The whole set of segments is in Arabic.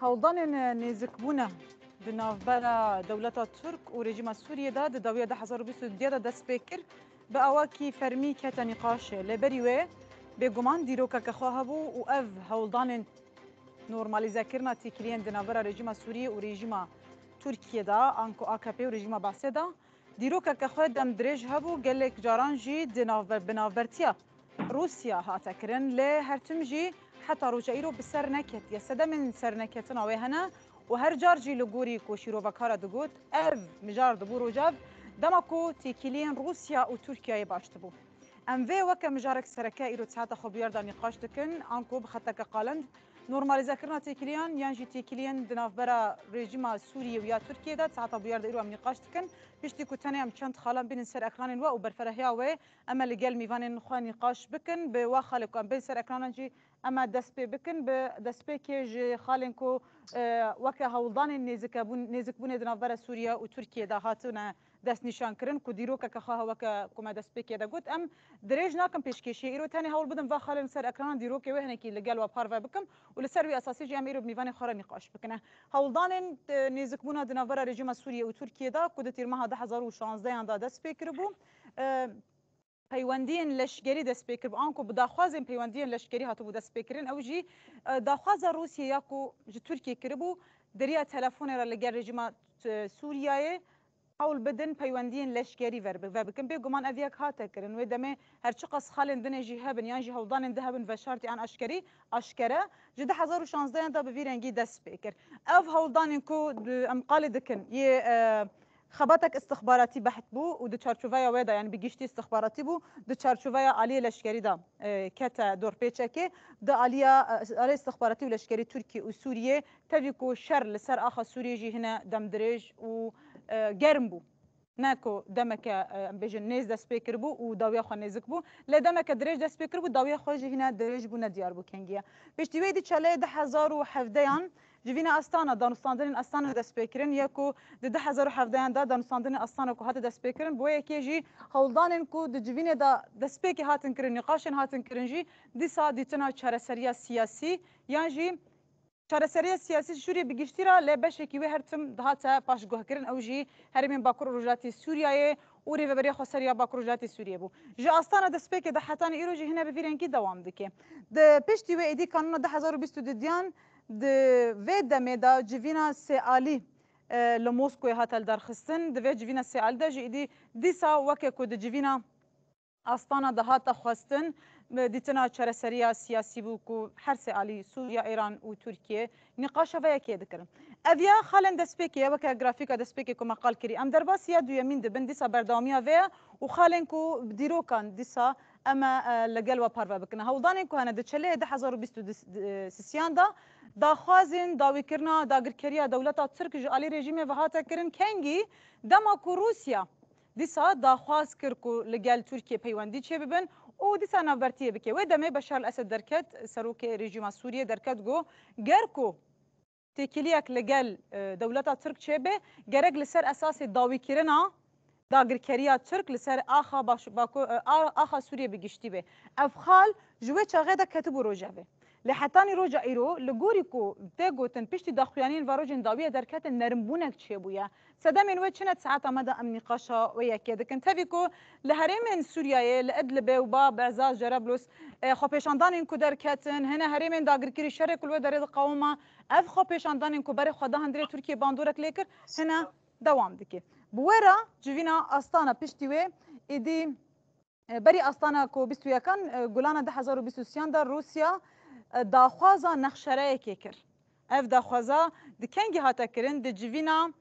هەوڵدانên nêzikbûne di navbera dewleta Türk û rejîma Sûriyê de di dawiya 2022 de dest pê kir bi awakî fermî kete nîqaşê. Lêberî wê bêguman dîrokeke xwe hebû û ev hewldanên normalizekirina têkiliyên di navbera rejîma Sûriyê û rejîma Tirkiye de an ku AKP û rejîma Basê de dîrokeke xwe dem dirêj hebû gelek caran jî bi navbertiya Rûsya hate kirin lê her tim jî heta roja îro bi ser neketiye. Sedemên serneketina wê hene û her car jî li gorî ku şîrovekara digot ev mijar dibû rojev dema ku têkiliyên Rûsya û Tirkiyeyê baş dibû. Em vê weke mijarek sereke îro seheta xwe bûyar da nîqaş dikin an ku bi xeteke qalend normalizekirina têkiliyan yan jî têkiliyên di navbera rejîma Sûriyê û ya Tirkiyê de seheta bûyar da îro em nîqaş dikin. Piştî ku tenê em çend xalan bînin ser ekranên we û berferehiya wê em li gel mîvanên xwe nîqaş bikin bi wa xalê ku em bên ser ekranan jî em dest pê bikin bi destpêkê ji xalên ku weke hewldanên nêzikbûnê di navbera Sûriye û Tirkiyê de hatine destnîşankirin ku dîrokeke xwe weke ku me destpêkê de got em dirêj nakin pêşkêşiyê îro tenê hewl bidin va xalên ser ekranan dîrokê wê hinekî li gel we parve bikim û li ser wî esasî jî em îro bi mîvanê xwe re nîqaş bikine. Hewldanên nêzikbûna di navbera rejîma Sûriye û Tirkiyê de ku di tîrmeha 2016 de dest pê kiribû peywendiyên leşkerî dest pê kiribû an ku bi daxwazên peywendiyên leşkerî hatibû dest pêkirin ew jî daxwaza Rûsyê ya ku ji Tirkiye kiribû deriya telefonê re li gel rejîma Sûriyeyê hewl bidin peywendiyên leşkerî vebikin bêguman ev yek hate kirin wê demê her çi qas xalên dinê jî hebin yan jî hewldanên di hebin veşartî an eşkerî eşkere ji 2016 de bi vî rengî dest pê kir. Ev hewldanên ku em qalê dikin yê خباتك استخباراتي بحث بو ودي تشارچوفايا ويدا يعني بيجيشتي استخباراتي بو دي تشارچوفايا عالية لشكري دا كتا دور بيتشكي دا عالية استخباراتي ولشكري تركي وسوريا تبيكو شر لسر آخا سوريا جي هنا دم دريج و جرم بو ناكو دمك بيجن نيز دا سبيكر بو وداويا خو نيزك بو لا دمك دريج دا سبيكر بو داويا خو جي هنا دريج بو نديار بو كنجيا بيشتي ويدي تشالي ده 1017 جوینا استانا دانستاندن استانا دست پیکرین یکو د 2017 دا دانستاندن استانا کو هات دست پیکرین بو یکی جی هولدانن کو د جوینا دا دست پیک هاتن کرن نقاشن هاتن کرن جی دیسا دیتنا چارەسەریya سیاسی یان جی چارەسەریya سیاسی شوریه بگیشتیرا ل بشکی و هرتم دهاته پاشگوه کرن او جی هرمین باکور روجاتی سوریه و ریوبری خسریا باکور روجاتی سوریه بو جی استانا دست پیک د حتان ایرو جی هنا به ویرنکی دوام دکه د پشتی و ایدی قانون 2022 دیان د وی دمه دا جوینا سیالی لموسکو هاتل درخستن د وی جوینا سیال دا جیدی دیسا وکه کو د جوینا استانا ده هات خواستن دیتنا چارەسەریya سیاسی بو کو هر سیالی سوریه ایران و ترکیه نقاش و یکی دکرن اویا خالن دسپیکی وکه گرافیکا دسپیکی کو مقال کری ام درباس یا دویمین دبن دیسا برداومیا و و خالن کو دیروکان دیسا اما لگل و پارو بکنه هولدانین کو هنه د چله 2023 دا داخوازین داویکرنا داگرکریا دولتا ترک علی رژیم و هاته کرن کنگی دما کو روسیا دیسا داخواز کر کو لگل ترکیه پیوندی چه ببن او دیسا نوبرتیه بکه و دمه بشار الاسد درکت سروک رژیم سوریه درکت گو گرکو تکلیک لگل دولتا ترک چه به گرگ لسر اساس داویکرنا داگرکریا ترک لسر آخا سوریه بگشتی به افخال جوه چاغه دا کتبو روجه به لحتانی روجا ایرو لگوری کو تگوتن پشتی داخویانین و روجن داویه درکت نرمبونک چه بویا سدامین و چند ساعت آمده ام نقاشا و یکی دکن تفی کو لهرمین سوریه لادلب و با بعزاز جرابلس خو پیشاندانین کو درکتن هنه هرمین داگرکری شرک و درید قوما اف خو پیشاندانین کو بر خدا هندری ترکیه باندورک لیکر هنه دوام دکی بورا جوینا استانا پشتی و ایدی بری استانا کو 21 گلان 2023 در روسیا داخوازا نخشره که کر اف داخوازا دکنگی هاتا کرن د جوینا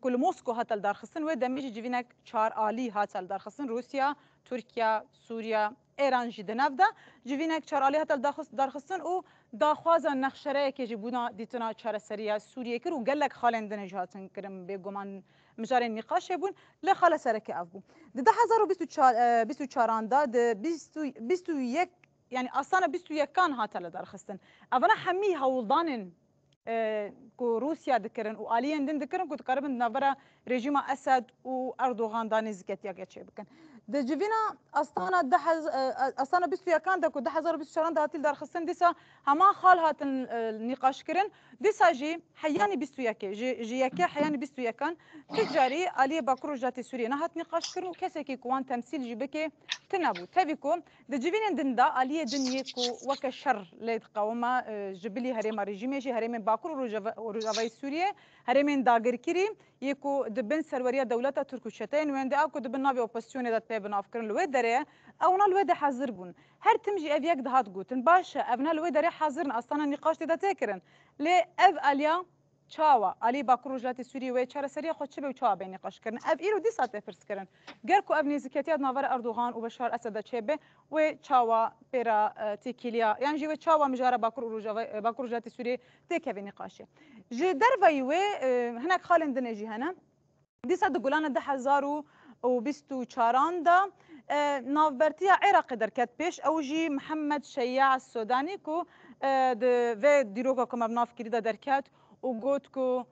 کل موسکو هاتل درخستن و دمیج جوینا چار آلی هاتل درخستن روسیا ترکیه سوریه ایران جی دناف دا جوینا چار آلی هاتل درخستن و داخوازا نخشره که جبونا دیتنا چارەسەریya سوریه کر و گلک خالندن جهاتن کرم بگمان مجار نقاش بون لخال سرکه اف بون د 2024 دا د 21 يعني اصلا 21 كان هاتل درخستن اولا حمي هولدانن کو روسیا دکرن و آلیان دن دکرن کو تقریبا نوبره رژیم اسد و اردوغان دانیزکت یا گچه بکن د جوینا استانا استانا 21 دکو 2024 هاتیل در خستن دیسا همان خال هاتن نقاش کرن دیسا جی حیانی 21 جی یکی حیانی 21 تجاری علی باکور وزارت سوریه نه هات نقاش کرن و کسی که کوان تمثیل جی بکه تنبو تبي کو د جوین دندا علی دنیه کو وک شر لید قوما جبلی هرم رژیم جی هرم باکور روجاوی سوریه هرم داگر کری یکو د بن سروریه دولت ترکوشتین وند اكو د بن ناوی اپوزیسیون د ته بناف کرن لو دره او نه لو د حاضر بون هر تمجي افيك دهات گوتن باشه ابنا لو دره حاضر اصلا نقاش ده تکرن ل اف الیا چاوا علی باکور وزارت سوریه و چهار سری خود چه به چاوا بین نقاش کردن اف ایرو دی ساعت فرس کردن گر کو ابن زکیات ناور اردوغان و بشار اسد چه و چاوا پیرا تیکیلیا یعنی جو چاوا مجاره باکور وزارت سوریه تک به نقاشه ج در وی و هناك خالن دنجي هنا دي صد گلان 2024 دا نافبرتيا عراق دركت بيش اوجي محمد شياع السوداني كو في ديروغا كما بناف كريدا دركت وقوت كو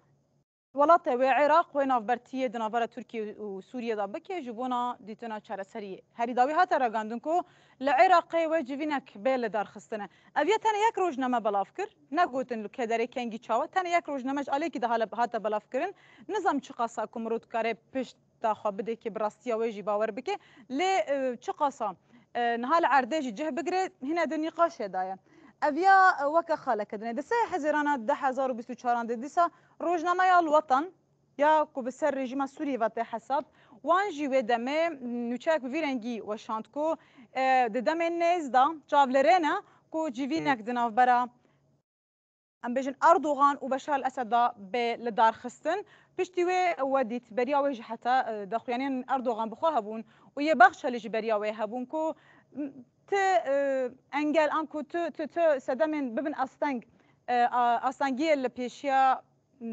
ولاته و عراق و نافبرتيه دنافره تركيا وسوريا دا بكي جبونا ديتنا چاره سري هري داوي هاتا راگاندن كو لعراق و جوينك بيل دار خستنه اويا تنه يك روزنامه بلافكر نگوتن كدري كنگي چاو تنه يك روزنامه عليكي ده حالا هاتا بلافكرن نظام چقاسا كمرود كاره پشت تا خبده كي براستيا ويجي باور بكي ل چقاسا نهال عرداجي جه بگره هنا د نقاش دايا اويا وك خالك دنه دسه حزيرانات 2024 دسه روزنامه یا الوطن یا کو بسر رژیم سوریه و ته حساب وان جیو دمه نوچک ویرنگی و شانتکو د دمه نزدا چاولرنا کو جیوینک دناف برا ام بجن اردوغان و بشار الاسد دا به لدار خستن پشتی و دیت بریا وجه حتی دخویانین اردوغان بخواه هبون و یه بخش لج بریا و هبون کو ت انگل انکو ت سدمن ببن استنگی لپیشیا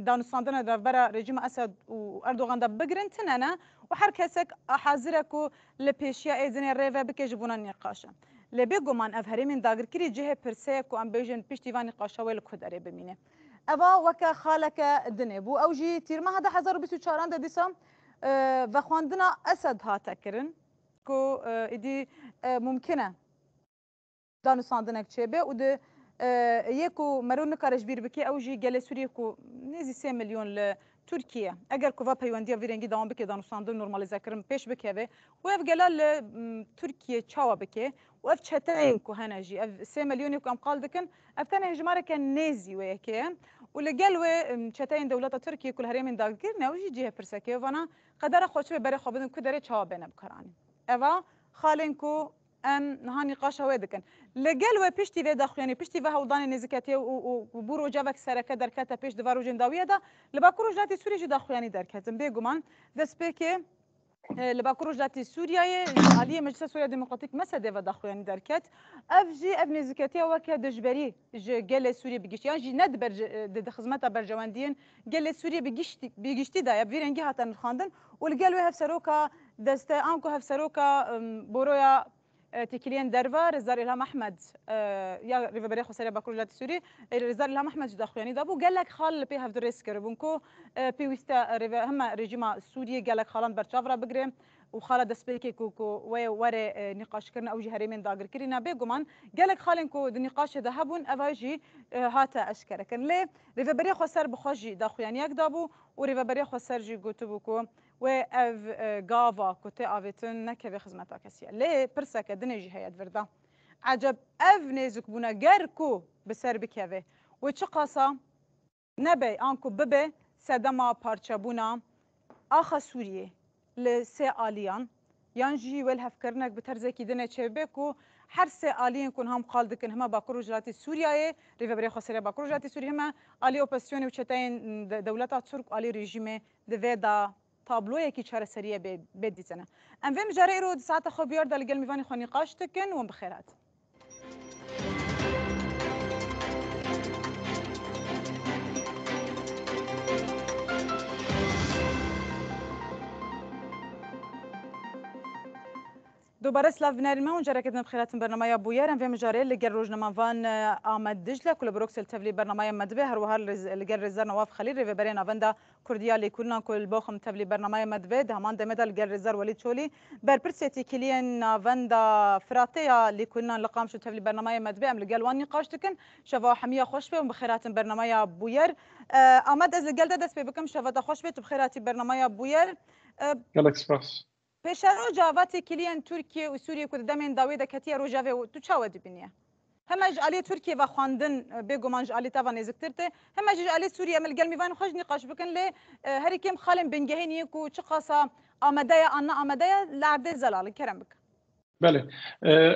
دانستاندن در برا رژیم اسد و اردوغان دا بگرن تنانا و هر کسک حاضرکو لپیشیا ایزن ریوه بکش بونا نقاشه لبی گمان اف هرمین داگر کری جه پرسه کو ام بیژن پشتیوان نقاشه ویل کداره بمینه اوا وک خالک دنه بو او جی تیرما هدا 2024 دیسا و خواندنا اسد ها تکرن کو ادی ممکنه دانستاندنک چبه و ده یکو مرون کارش بیر بکی اوجی گله سوریه کو نزی 3 میلیون ل ترکیه اگر کووا پیوندی ویرنگی دوام بکی دانستاندن نورمالیزه کرن پیش بکوه و اف گله ل ترکیه چاوا بکی و اف چتاین کو هنجی اف 3 میلیون کو ام قال دکن اف تنه هجماره کن نزی و یکی ولقال و چتاین دولت ترکیه کل هریم داگر نوجی جه پرسکه وانا قدر خوش به بره خوابن کو داره چاوا بنه بکرانی اوا خالن کو ام نها نقاش هوا دکن لقال و پشتی و داخلانی پشتی و هودان نزکاتی و برو جوک سرکه درکته پیش دوارو جنداویه دا لباکور وزارت سوریه داخلانی درکتم بگمان دست که لباکور وزارت سوریه عالی مجلس سوریه دموکراتیک مسده و داخلانی درکت افجی ابن نزکاتی و که دجبری گل سوریه بگیشت یعنی جی ند بر د خدمت برجواندین گل سوریه بگیشتی دا ویرنگی هاتن خواندن ولقال و هفسروکا دست آنکو هفسروکا برویا تكلين دربا رزار الهام احمد يا ريفا خسري باكور وزارت سوري رزار الهام احمد داخلاني دابو قال لك خال بي هاف دريس كربونكو بيوستا ريفا هما ريجيما سوريا قال لك خالان برشافرا بقري وخاله دسبيكي كوكو وري نقاش كرنا او جهري من داغر كرينا بيغمان قال لك خالنكو النقاش ذهبون افاجي هاتا اشكر كان لي ريفا بري خسر بخوجي داخلاني ياك دابو وريفا بري خسر جي غوتوبوكو و اف غافا كوتي افيتن نكبي خدمتا كسيا لي برسك دنيجي هيا فردا عجب اف نيزك بونا غيركو بسر بكيفي وچقاسا نبي انكو ببي سدما بارچابونا اخا سوريه لسه آلیان یانجی ول هفکرنک به طرزی که دنه چه بکو هر سه آلیان کن هم قال دکن همه باکور وزارت سوریه ریو بری خسره باکور وزارت سوریه همه آلی اپوزیسیون و چتاین دولت ترک آلی رژیم دویدا تابلوی کی چهار سریه بدیزنه ام ویم جاری رو ساعت خوب بیار دل گل میوانی خونی قاش تکن و بخیرات دوباره سلاف بنرمه اون جرا کردن بخیرات برنامه بویر هم مجاری لگر روزنامه وان آمد دجله کل بروکسل تبلی برنامه مدبه هر وهر لگر رزر نواف خلیل ری برین آوندا کردیا لیکولنا کل باخم تبلی برنامه مدبه دهمان دمدا لگر رزر ولی چولی بر پرسیتی کلین آوندا فراتیا لیکولنا لقام شو تبلی برنامه مدبه ام لگل وانی قاشتکن شوا حمیه خوش به بخیرات برنامه بویر آمد از لگل دست بکم شوا خوش به بخیرات برنامه بویر گالاکسپرس پیشرو جاواتی کلین ترکیه و سوریه که دمین داوید کتی رو جاوه و تو چه ودی بینیه همه جالی ترکیه و خواندن بگو من جالی تا نزدیکترته همه جالی سوریه مل قلمی وان خوش نقاش بکن لی هر کیم خالم بنجهینی کو چه قصه آمده آن آمده لعده زلال کرم بک بله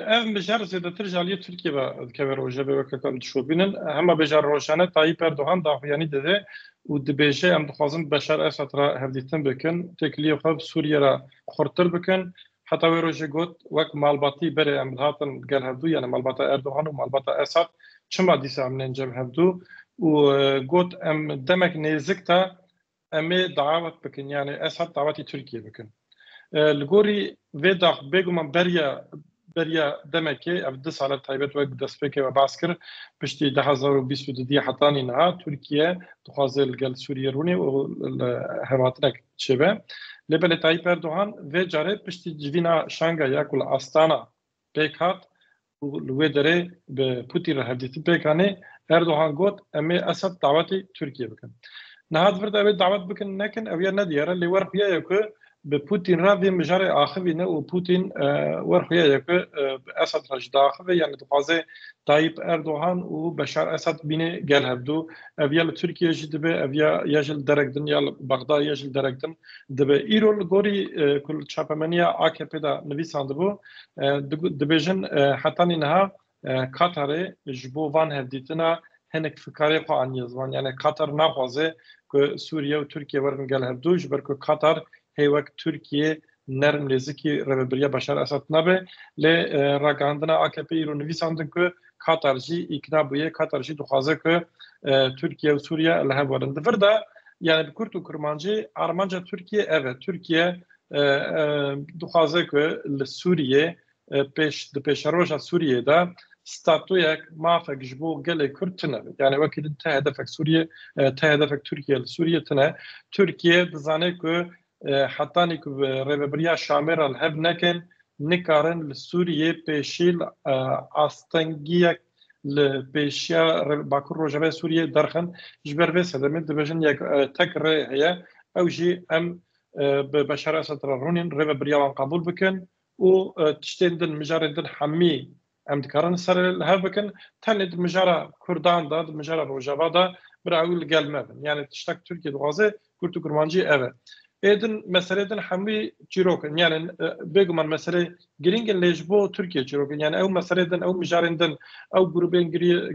ام بجار زیادتر جالی ترکیه و که روجه به وقت شو بینن همه بجار روشانه طایب اردوغان داخلیانی داده و دبیجه ام دخوازن بشار اسد را هفدیتن بکن تکلیه خب سوریه را خورتر بکن حتی وی روجه گوت وقت مالباتی بره ام هاتن گل هفدو یعنی مالباتا اردوغان و مالباتا اسد چما دیسه ام ننجم هفدو و گوت ام دمک نزکتا ام دعوت بکن یعنی اسد دعوتی ترکیه بکن لگوری ویداخ بگو من بریا دمکی اف 2 سال تایبت و دستپیک و باسکر پشتی 2022 حتانی نه ترکیه دخوازه لگل سوریه رونی و هواتنک چه لبل تایپ اردوغان و جاره پشتی جوینا شانگا یا کل آستانا پیکات و لوی داره به پوتی را هدیتی پیکانه اردوغان گوت امی اسد دعوتی ترکیه بکن نهاد ورد اوی دعوت بکن نکن اویا ندیاره لی ورخویا که به پوتین را وی مجاری آخوی نه و پوتین ورخویا که اسد رج داخوی یعنی دخوازه طایب اردوغان و بشار اسد بینه گل هفدو اویا لترکیه جی دبه اویا یجل درکدن یا بغداد یجل درکدن دبه ایرو لگوری کل چاپمنیا AKP دا نویسان دبو دبیجن حتی نها کاتاره جبو وان هفدیتنا هنک فکری خو آنیزوان یعنی کاتر نخوازه که سوریه و ترکیه ورن گل هفدو جبر که کاتر هیوک ترکیه نرم لزکی رببریا بشار اسد نبه ل راگاندنا AKP ایرو نویساندن که کاترجی اقنا بویه کاترجی دخوازه که ترکیه و سوریه لهم ورن دفرده یعنی بکرد و کرمانجی آرمانجا ترکیه اوه ترکیه دخوازه که لسوریه پیش روشا سوریه دا ستاتویک مافک جبو گله کرد تنه یعنی وکیل ته هدفک سوریه ته هدفک ترکیه لسوریه تنه ترکیه دزانه که حتی نیک رببریا شامر الهب نکن نکارن لسوریه پیشیل آستنگیک لپیشیا باکر روجبه سوریه درخن جبر بس هذا من دبجن یک تکر هي او جي ام ببشار اسد رونين رببریا وان قبول بکن و تشتندن مجاردن حمی ام دکارن سر الهب بکن تند مجارا کردان دا مجارا روجبه دا براول قال مبن يعني تشتك تركيا دوازه كرتو كرمانجي اوه ایدن مسئله دن همی چیروکن یعنی بگم من مسئله گرینگن لیجبو ترکیه چیروکن یعنی او مسئله دن او مجارندن او گروبین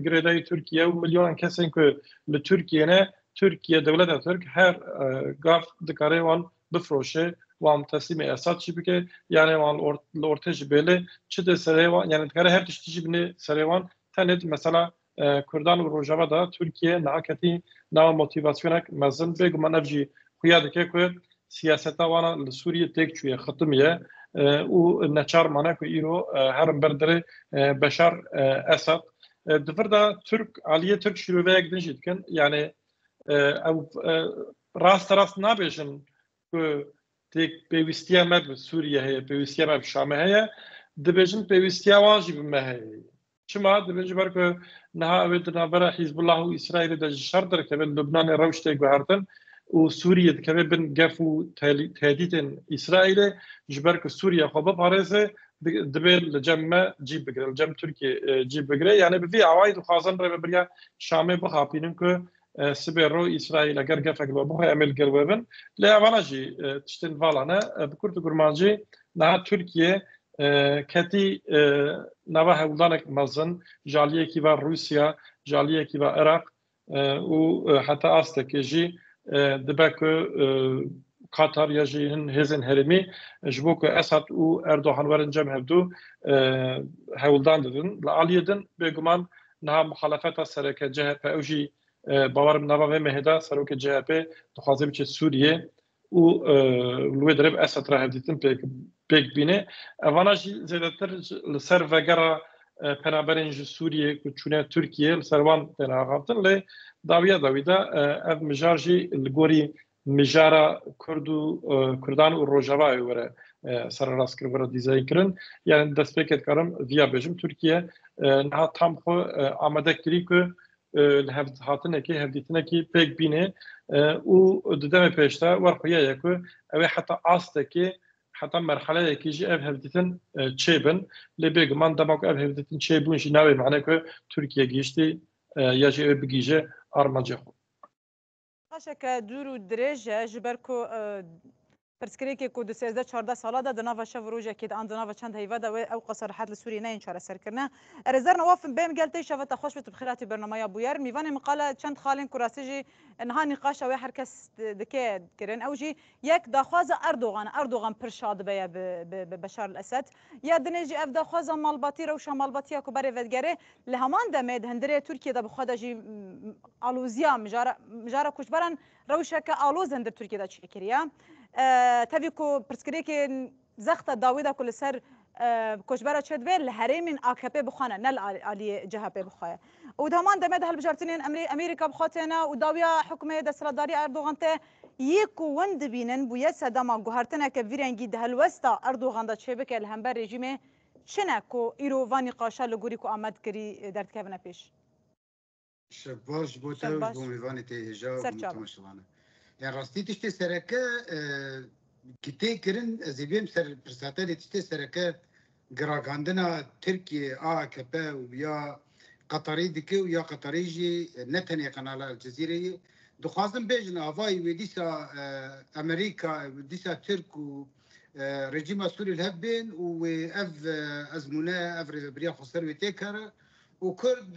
گریدای ترکیه او میلیون کسین که لترکیه نه ترکیه دولت ترک هر گاف دکاره وان بفروشه وان تسلیم اساد چی بکه یعنی وان لورتج بله چه ده سریوان یعنی دکاره هر تشتیجی بینه سریوان تنید مثلا کردان و روجاوا دا ترکیه نهاکتی نوا موتیواسیونک مزن بگم من افجی خویاده که سیاستا وانا لسوریه تک چویه ختمیه و نچار مانه که ایرو هرم بردره بشار اسد دفردا ترک علیه ترک شروع یک دنجید کن یعنی او راست نبیشن که تک پیوستیه مد سوریه هی پیوستیه مد شامه هی دبیشن پیوستیه واجی بمه هی چما دبیشن برکه نها اوید نابرا حزب الله و اسرائیل دا جشار در که بین لبنان روش تک بهارتن و سوریه كمان بن جافو تهديد اسرائيل جبرك سوريا خو بارزه دبل الجمع جيب بقرا الجمع تركيا جيب بقرا يعني بفي عوايد وخاصه ربريا شامي بخابينن كو سبيرو اسرائيل اگر جافك بو يعمل قلبن لا فالاجي تشتن فالانا بكرت كرمانجي نا تركيا كتي نوا هولانك مزن جاليه كي روسيا جاليه كي العراق وحتى استكجي دبک قطر یا جیهن هزن هرمی جبوک اسد و اردوغان ورن جمع هفدو هولدان دادن لعالیه دن بگمان نها مخالفت سرک جهپ اوجی باورم نوا و مهدا سرک جهپ دخوازه بچه سوریه و لوی درب اسد را هفدیتن پیک پێک بینێ ئەوانەژی زێدەتر لەسەر ڤەگەڕە پەنابەرên ji Sûriyê ku çûne Tirkiye li ser wan tên axaftin lê dawiya dawî de ev mijar jî li gorî mijara Kurd û Kurdan û Rojavayê were serrastkirin were dîzayînkirin yani destpêkê dikarim vîya bêjim Tirkiye niha tam xwe amade kirî ku li hevhatinekê hevdîtinekî pêk bînê û di demê pêşte werxuye ku ew ê heta astekê heta merheleyekî jî ev hevdîtin çêbin lê bêguman dema ku ev hevdîtin çêbûn jî navê mane ku Tirkiye gihîştî ya jî ew bigîje armacê xwe. Paşeke dûr û dirêj e ji ber ku pirsgirêkê ku di 13-14 sala de di nava şev rojekê de an di nava çend heyva de wê ew qeserhet li Sûriyê neyên çareserkirine. Erêzerna wafin bêm gel tê şeveta xweş bi bixîratî bernameya bûyer. Mîvanê min qala çend xalên ku rastî jî niha nîqaşa wê herkes dike kirin. Ew jî yek daxwaza Erdogan pir şa dibe bi Beşar el-Esed. Ya dinê jî ev daxwaza malbatî rewşa malbatiya ku berê vedgerê li heman demê di hindirê Tirkiyeyê de bi xwe de jî alûziya mijara koçberan rewşeke alûz hindir Tirkiyeyê de çêkiriye. تبي کو پرسکریکی زخت داویدا کل سر کوچبرا چد وی لهرمین AKP بخانه نل علی جهپ بخواه و دمان دمد هل بجارتنین امریکا بخاتنا و داویا حکومه دسترداری اردوغان ته یک وند بینن بویه صدام گوهرتنه که ویرنگی ده الوستا اردوغان دا چه بکه الهمبر رژیمه چنه کو ایروانی قاشا لگوری کو آمد کری درد که پیش شباش بوته و میوانی تهجا و متماشلانه يعني راستي تشتي سركة كتير كرن زبيم سر برساتة تشتي سركة جراغاندنا تركيا AKP ويا قطري دكي ويا قطري جي نتني قناة الجزيرة دخازن بيجنا هواي وديسا أمريكا وديسا ترك ورجيم سوري الهبين وأف أزمونة أف ريبريا خسر وتكر وكرد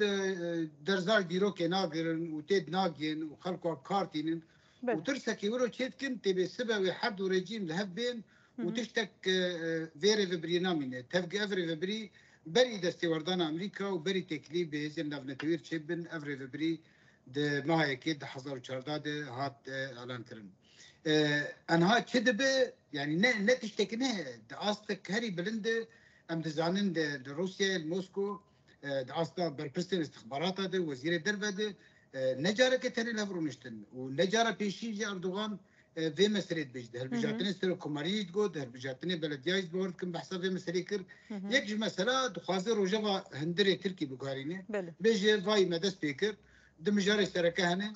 درزال ديروك ناقرن وتيد ناقين وخلقوا كارتين وترسكي ورو تشيتكن تبي سبا وحد ورجيم لهبين وتشتك فيري فبرينامينه تفق افري فبري بري دستي وردان امريكا وبري تكليب بهزن نافنتوير تشيبن افري فبري د ما هيك د حزر وشرداد هات اعلان كرن انها تشدبه يعني نه تشتكنه د اصلك هري بلند ام دزانن د روسيا الموسكو د اصلا برپرستن استخبارات د وزير دربه نجارة كتير لهبرو نشتن ونجارة بيشي أردوغان في مسيرة بجد هالبجاتني سر كوماريت جود هالبجاتني بلديايز بورد كم بحث في مسيرة كر يكج مسألة دخازر وجبا هندري تركي بقارينه بيجي فاي مدرس بيكر دمجارة سركة هنا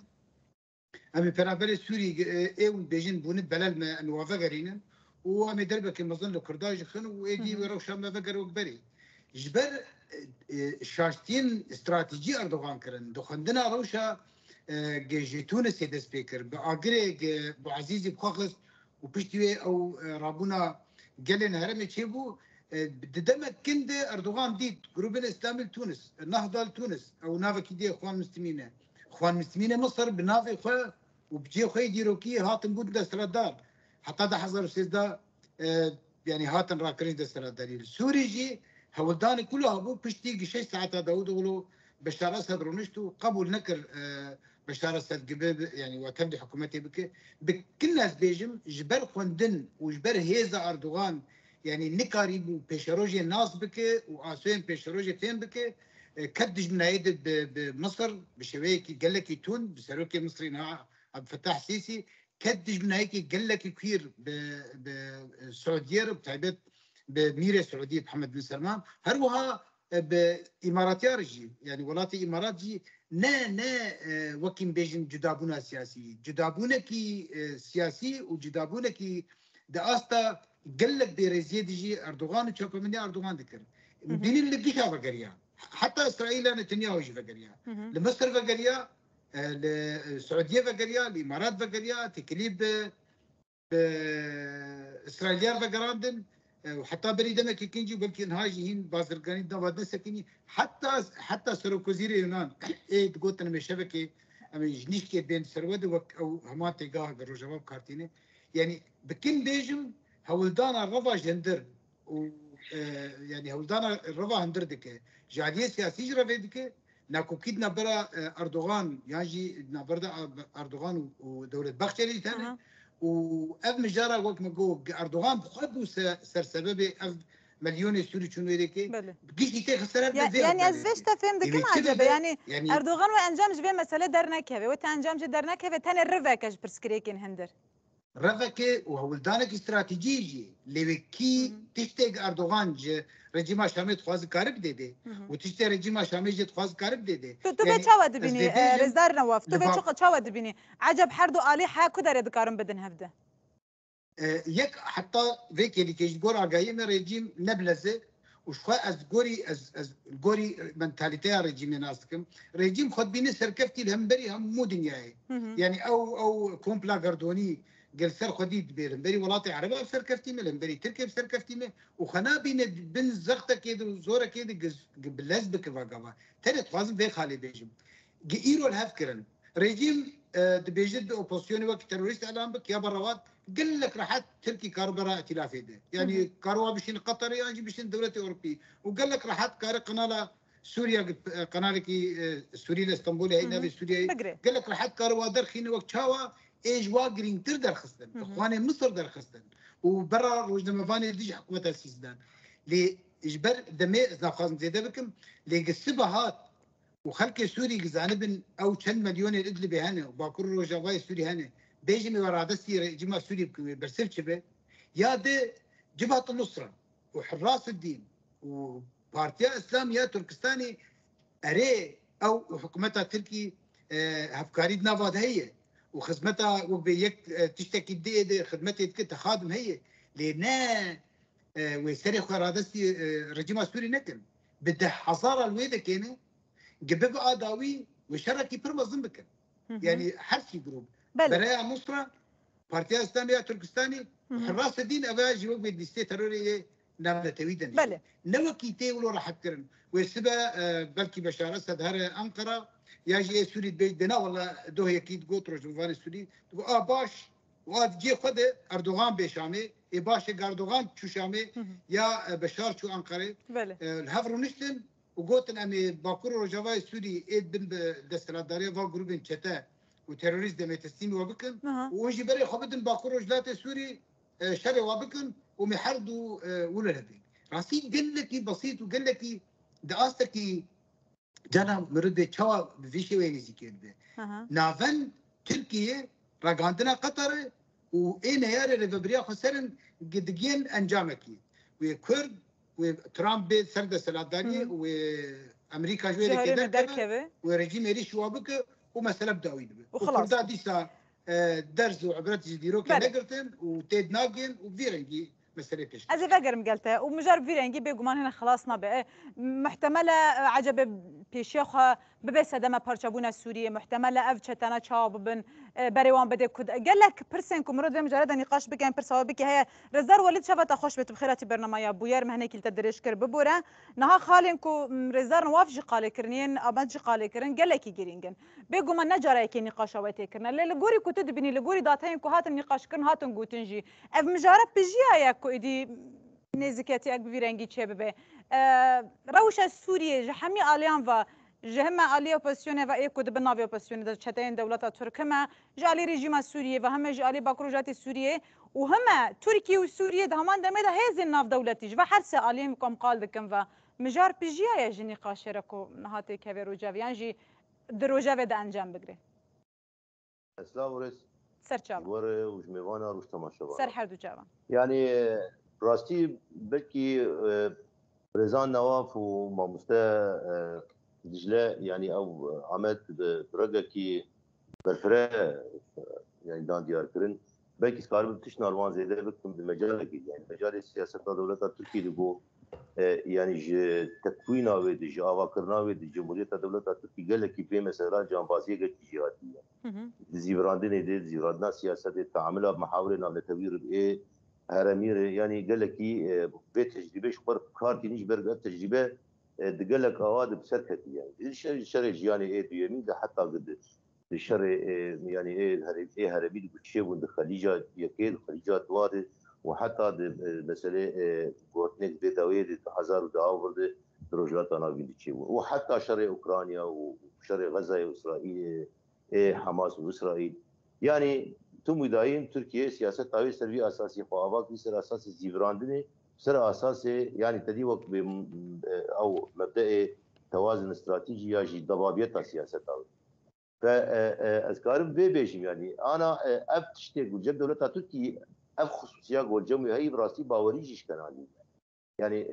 أمي برابر سوري إيون بيجين بوند بلال ما نوافق قارينن وأمي دربة كمظن لكرداج خن وإيدي وروشام ما بقر وقبري جبر شاشتين استراتيجي أردوغان كرن دخندنا روشا جي تونس يدس بيكر بأجري بو عزيزي بخاخس وبشتوي أو رابونا جلن هرمي تشيبو دمت كند أردوغان ديت جروب الإسلامي لتونس النهضة لتونس أو نافك دي إخوان مسلمين مصر بنافي خو وبجي خو يديروكي هاتن بود دستردار حتى ده حصل سيدا يعني هاتن راكرين دسترداري سوري جي هولداني كله هبو بشتي شيء ساعتها داود ولو بشار اسد رونشتو قبول نكر بشار اسد قبل يعني وتبدي حكومتي بكل ناس بيجم جبر خوندن وجبر هيزا اردوغان يعني نكاري بيشروجي الناس بك واسوين بيشروجي تين بك كدج من عيد بمصر بشويكي قال لك تون بسروكي مصري عبد الفتاح السيسي كدج من هيك قال لك كثير بالسعوديه بتعبت بميرة السعودية محمد بن سلمان هروها بإماراتيا رجي يعني ولاتي إمارات جي نا وكيم بيجن جدابونا سياسي جدابونا كي سياسي وجدابونا كي دا أستا قلق برزية دي أردوغان وشوكو مني أردوغان ذكر دين اللي قيشا فقريا حتى إسرائيل نتنياهو يجي فقريا لمصر فقريا للسعودية فقريا الإمارات فقريا تكليب إسرائيليا فقراندن وحتى بري دمك كنجي بلكي هاجي هين بازرقاني دابا سكني حتى سروكوزير يونان ايه تقول انا شبكه اما جنيش كي بين سرود او هما تيغا جروجوا كارتيني يعني بكن بيجم هولدانا الرفا جندر و يعني هولدانا الرفا هندر دك جاليه سياسي جرا دك ناكو كيدنا برا اردوغان ياجي نبردا اردوغان ودوله بختري ثاني واف مجارا وقت ما جو اردوغان بخدو سر سبب اف مليون سوري شنو يريكي بقيش يتي خسرت يعني از ویش تفهم دکم عجبه يعني اردوغان و انجام جبه مسئله در نکهوه و تا انجام جه در نکهوه تن روکش پرسکریکین هندر رفكي وولدانك استراتيجي لوكي تشتاق اردوغان جه رجيم شامي تخواز كارب ديدي وتشتاق رجيم شامي جه تخواز كارب ديدي تو به چاو دبینی رزدار نواف تو به چاو دبینی عجب حردو آلی حا کدار دکارم بدن هفده يك حتى فيك اللي كيش تقول عقايم رجيم نبلزه وشخوا از جوري منتاليتي رجيم ناسكم رجيم خد بيني سركفتي الهمبري هم مو دنياي يعني او كومبلا غردوني قال سر خديد بيرمبري ولاطي عربي سركفتي ملمبري تركي سركفتي وخنا بين زغطه كده وزوره كده بلزبك فاقوا تاني تخازم في خالي بيجم ايرو الهفكرن رجيم دبيجد اوبوزيون وقت تيروريست اعلام بك يا بروات قال لك راح تركي كاربرا ائتلافي ده يعني كاروا بشين قطري يعني بشين دوله اوروبيه وقال لك راح كار قناه سوريا قناه سوريا اسطنبول هنا في سوريا قال لك راح كاروا درخين وقت شاوا ايش واقرين تردر خستن اخواني مصر در خستن وبرا روج دمفاني ديج حكومه السيسدان لي اجبر دمي زاخازم زيده بكم لي قصبهات وخلك سوري جزانبن او 10 مليون الادلبي هنا وباكر روجاواي سوري هنا بيجي من ورادسي جماعه سوري برسف شبه يا ده جبهه النصره وحراس الدين وبارتيا اسلاميه تركستاني اري او حكومتها تركي هفكاري نافاد هي وخدمتها وبيك تشتكي دي خدمتها تخادم هي لنا ويسرق ورادسي رجيم سوري نكن بده حصاره الويده كينه جبب اداوي وشركي برمزن بكن يعني حرسي جروب برايا مصر بارتيا اسلاميه تركستاني حراس الدين اباجي وقت ديستي تروري نعمل تويدن بله نوكي تي ولا راح تكرن ويسبا بلكي بشار اسد هر انقره ياجي سوري بيدنا ولا دو هي اكيد قطر جوفان سوري تقول باش واد جي خد اردوغان بشامي باش اردوغان شو شامي يا بشار شو انقره بله الهفرو نشتن وقوتن امي باكور رجاوي سوري ايد بن دستلاتداري فا جروبين تشتا وتيروريست دمتستيمي وبكن وونجي بري خبدن باكور رجلات سوري شري وبكن ومحردوا ولا هذين راسي قال لك بسيط وقال لك داستك جانا مرد تشوا بفيشي وين زيكيد نافن تركيا راغاندنا قطر وين ياري ريفبريا خسرن قدجين انجامكي وكرد وترامب سرد سلاداني وامريكا جويري كده ورجيم يري شوابك ومساله بداويد وخلاص ديسا درز وعبرات جديرو كنقرتن وتيد ناجن وفيرنجي مسألتش از فاجر مقالته ومجرب فيرنجي بيجمان هنا خلاصنا بقى محتمله عجب بيشيخه ببس دم بارشابونا السوريه محتمله اف تشتنا تشاب بن بريوان بده كد قال لك برسنكم مرد مجرد نقاش بكن برسوا بك هي رزار ولد شفت خوش بت بخيرات برنامج يا بوير مهنه كل تدريش كر ببوره نها خالنكو رزار نوافج قال كرنين ابنج قال كرن قال لك جرينجن بيجو من نجرا كي نقاشات كرنا لغوري كتد بني لغوري داتين كو هات النقاش كرن هاتن غوتنجي اف مجرب بجيا ياكو ايدي نزكاتي اك فيرنجي تشبه روش سوريا جحمي اليان و جهما آلية اوبوزيسيون و ایکو دبنا و اوبوزیسیون در چتاین دولت ترکمه جالی رژیم سوریه و همه جالی باکروجات سوریه و همه ترکیه و سوریه ده همان دمه ده هزین ناف دولتیش و هر سه آلیم کم قال دکم و مجار پیجیا یا جنی قاشره کو نهاتی که روجاوی یعنی در روجاوی ده انجام بگیره. اسلام ورس. سرچاو. وره وجمعنا روش تماشا. سر هر دو جوان. يعني راستی بلكي رزان نواف وماموستا دجله يعني او عملت برقكي برفرا يعني دان ديار كرن بلكي سكارب تش ناروان زياده بكم بمجال يعني مجال السياسه دولة تركيا دغو يعني تكوين او دي جاوا كرنا و دي جمهوريه دولة تركيا قال لك في مثلا جانبازيه جهاديه زيبراندين دي زيرادنا سياسه التعامل مع محاور نابلتوير ايه هرمير يعني قال لك بيت تجربه شبر كار كنيش برغ تجربه قال لك اواد بسركتي يعني الشرج يعني ايه يمين حتى قد الشر يعني ايه هربي بشي وند الخليج يكيد الخليج دوار وحتى مساله قوتنك بدوي هزار داور رجلات انا بيدشي وحتى شر اوكرانيا وشر غزه واسرائيل حماس واسرائيل يعني تم دایم ترکیه سیاست تاوی سروی اساسی خواهاک بی سر اساس زیوراندنه سر اساس يعني تدي وقت او مبدا توازن استراتيجي يا جي ضبابيه السياسه تاوي فاذكارم في بيجي يعني انا اف تشتي وجد دوله تركي اف خصوصيه قول جمعي هي براسي باوريجيش كان علي يعني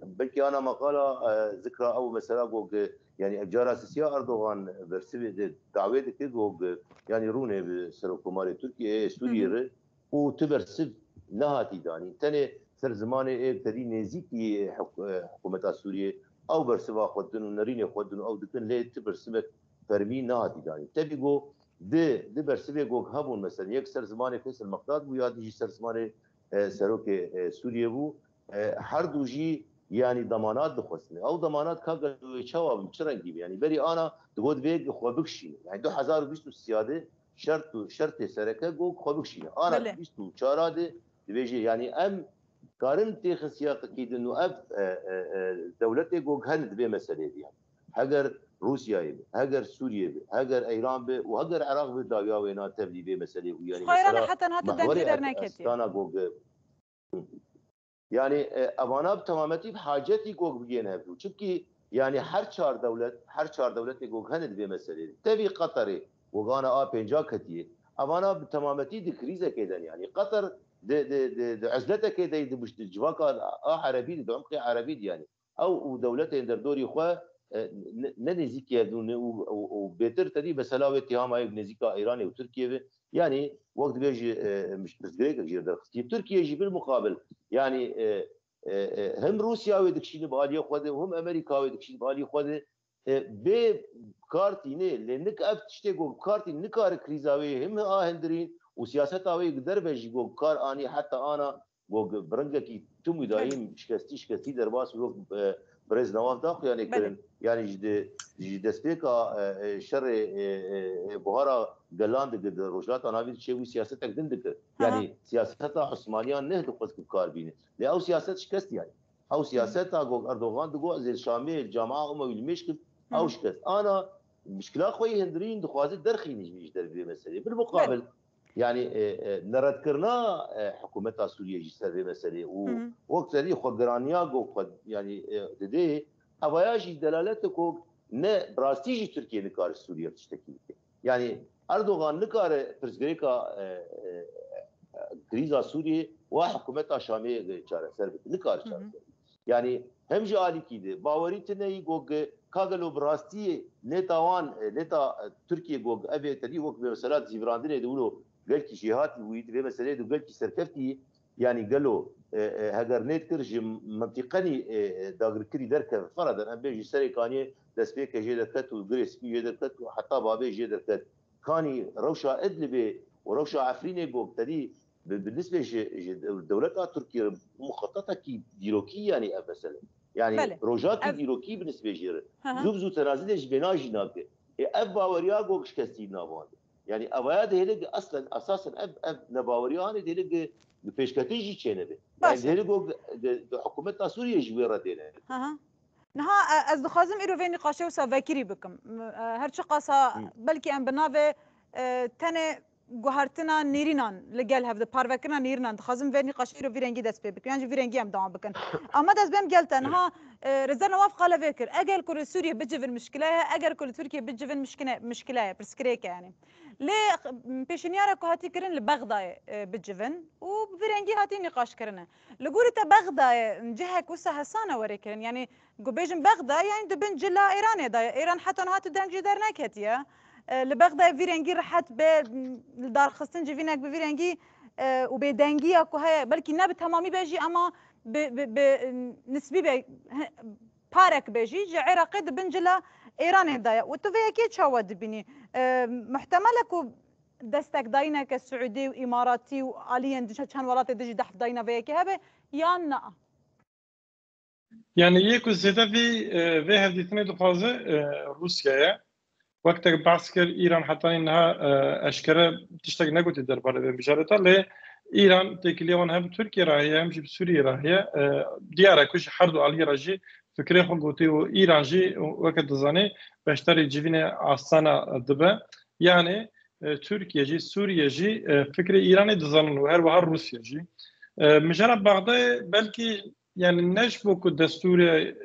بلكي انا مقاله ذكرى او مثلا قول يعني اجار اساسيه اردوغان برسبي دعوه دك قول يعني رونه بسركماري تركيا سوريا وتبرسب نهاتي داني تاني سر زمان ابتدي نزيكي حكومه سوريا او برسبا خدن ونرين خدن او دكن لي تبرسبك فرمي نهاتي داني تبي جو د برسبه جو هبون مثلا يك سر زمان فيصل مقداد بو يادي سر زمان سروك سوريا بو هر دوجي يعني ضمانات دخوسني او ضمانات كاغل تشاوب تشرنجي يعني بري انا تقول بيك خوبكشي يعني 2020 السياده شرط سركه جو خوبكشي انا 24 دي بيجي يعني ام كارن تيخ سياق كيد انه اف دولتي جو هند بمساله دي يعني هاجر روسيا يبي هاجر سوريا يبي هاجر ايران بي وهاجر العراق بي داويا وينا تبدي بمساله يعني خيرنا حتى نهات الدنجدر نكتي انا جو يعني ابانا بتمامتي بحاجتي جو بيجينا بو çünkü يعني هر چهار دولت جو هند بمساله تبي قطري وغانا ا 50 كتي ابانا بتمامتي دي كريزه كده يعني قطر د عزلتك كده دي مش جواكا عربي دي عمق عربي دي يعني او دولتين دردوري خو نزيك يدون وبيتر تدي بسلاوه اتهام اي نزيكا ايراني وتركيا يعني وقت بيجي مش برزغريك غير درختي تركيا يجي بالمقابل يعني هم روسيا ودكشين بالي خود وهم امريكا ودكشين بالي خود ب كارتيني لانك افتشتي جو كارتي نكار كريزاوي هم هندرين وسياسات اوي قدر بيجي جو كار اني حتى انا جو برنجكي تم دايم شكستي درباس بريز نواف داخل يعني كان يعني جد سبيكا شر بهارا جلاند قد روجلات انا بيت شيء سياستك دندك يعني سياستها عثمانيان نهدو قصك بكاربين لا او سياسات شكست يعني او سياستها جو اردوغان دغو زي الشاميه الجماعه هم المشكل او شكست انا مشكله خوي هندرين دخوازي درخي نجي دربي مساله بالمقابل يعني نردكرنا حكومتها سوريا جي سر مساله ووقت اللي خجرانيا جو يعني ددي هواياجي دلالتكو نه براستيجي تركيا نكار سوريا تشتكي يعني اردوغان نكار برزغريكا كريزا سوريا وحكومتها شاميه چاره سر نكار چاره يعني هم جالي كده باوريتني جو كاغلو براستي نتاوان نتا تركيا جو ابي تدي وقت بمسالات زيبراندني دولو قال كي جهات ويد في مساله وقال كي سركفتي يعني قالوا هاجر نيتكرج منطقني داغر كري درك فرضا ام بيجي سريكاني دسبيك جي دركت وجريس كي جي دركت وحتى بابي جي دركت كاني روشا ادلبي وروشا عفريني جو تدي بالنسبه لدولتها تركيا مخططه كي ديروكي يعني مثلا يعني روجاكي ديروكي بالنسبه جير زوبزو تنازلش بناجي ناك اف باوريا جو شكستي نابون يعني اواد هيلق اصلا اساسا اب نباوريان هيلق بيشكتيجي تشينبه يعني هيلق حكومتنا سوريا جويره دينا نها از دخوازم ایرو وی نقاشه و سافکری بکم هرچی قاسا بلکی ام بناوه تنه گوهرتنا نیرینان لگل هفته پاروکنا نیرینان دخوازم وی نقاشه ایرو وی رنگی دست پی بکن یعنی وی رنگی هم دوام بکن اما دست بهم گلتن ها رزر نواف قاله فکر اگر کل سوریا بجون مشکله اگر کل ترکیه بجون مشکله برسكريك يعني ليه بيشنيارا كهاتي كرن لبغداد بجون وبرنجي هاتي نقاش كرنا لقولي تا بغداد جهك وسا حسانه وريكن يعني قبيجن بغداد يعني دبن جلا ايران دا ايران حتى هاتو دنجي درناك هتيا لبغداد فيرنجي رحت بدار خستنجي فينك بفيرنجي وبدنجي اكو هي بلكي ناب تمامي بيجي اما نسبي بارك بيجي عراقي دبن جلا ايران دايا وتوفي اكيد شاود بيني محتملك دستك داينا كالسعودي واماراتي واليا كان ولات دجي دحف داينا فيك هبه يا نا يعني يكو زياده في هذه الاثنين دخوازه روسيا وقت بعسكر ايران حتى انها اشكره تشتاق نقول الدرباره بجارتها ل ايران تكليون هم تركيا راهي هم سوريا راهي ديارة كش حرد علي راجي فكره خو قوتي و ايران جي وقت زاني باشتري جيفينه استانا دبه يعني Türkiye jî Suriye jî fikri İranê dizanin û her wiha Rusya jî mijara Bexdayê belkî yani neş bo ku destûrê